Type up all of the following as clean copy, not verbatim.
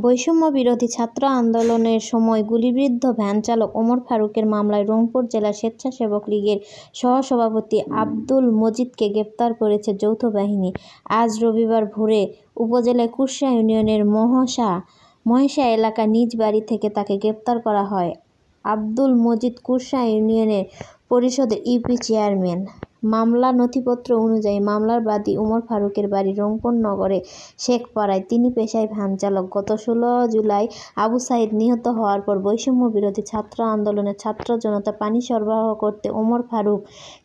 বৈষম্য বিরোধী ছাত্র আন্দোলনের সময় গুলিবিদ্ধ ভ্যান চালক ওমর ফারুকের মামলায় রংপুর জেলা স্বেচ্ছাসেবক লীগের সহসভাপতি আব্দুল মজিদকে গ্রেপ্তার করেছে যৌথ বাহিনী। আজ রবিবার ভোরে উপজেলার কুরসা ইউনিয়নের মহেশা এলাকার নিজ বাড়ি থেকে তাকে গ্রেপ্তার করা হয়। আব্দুল মজিদ কুরসা ইউনিয়ন পরিষদের ইউপি চেয়ারম্যান। মামলা নথিপত্র অনুযায়ী মামলার বাদী ওমর ফারুকের বাড়ি রংপুর নগরের শেখপাড়ায়। তিনি পেশায় ভ্যান চালক। গত 16 জুলাই আবু সাঈদ নিহত হওয়ার পর বৈষম্য বিরোধী ছাত্র আন্দোলনের ছাত্র জনতা পানি সরবরাহ করতে ওমর ফারুক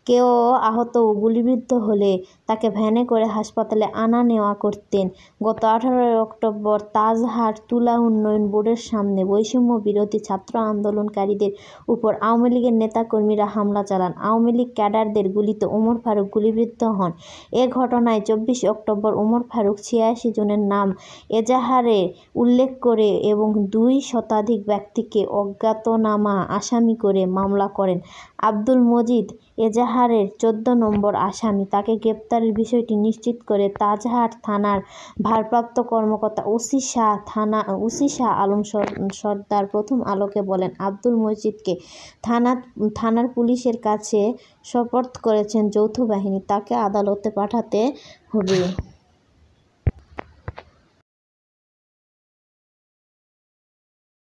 কেউ আহত ও গুলিবিদ্ধ হলে তাকে ভ্যানে করে হাসপাতালে আনা নেওয়া করতেন। গত 18 অক্টোবর তাজহাট তুলা উন্নয়ন বোর্ডের সামনে বৈষম্য বিরোধী ছাত্র আন্দোলনকারীদের উপর আওয়ামী লীগের নেতাকর্মীরা হামলা চালান। আওয়ামী লীগ ক্যাডারদের গুলিতে ওমর ফারুক গুলিবিদ্ধ হন। এ ঘটনায় 24 অক্টোবর ওমর ফারুক 86 জনের নাম এজাহারে উল্লেখ করে এবং 2 শতাধিক ব্যক্তিকে অজ্ঞাতনামা আসামি করে মামলা করেন। আব্দুল মজিদ এজাহারের 14 নম্বর আসামি। তাকে গ্রেপ্তারের বিষয়টি নিশ্চিত করে তাজহাট থানার ভারপ্রাপ্ত কর্মকর্তা ওসি শাহ আলম সরদার প্রথম আলোকে বলেন, আব্দুল মজিদকে থানার পুলিশের কাছে সোপর্দ করেছেন যৌথ বাহিনী। তাকে আদালতে পাঠাতে হবে।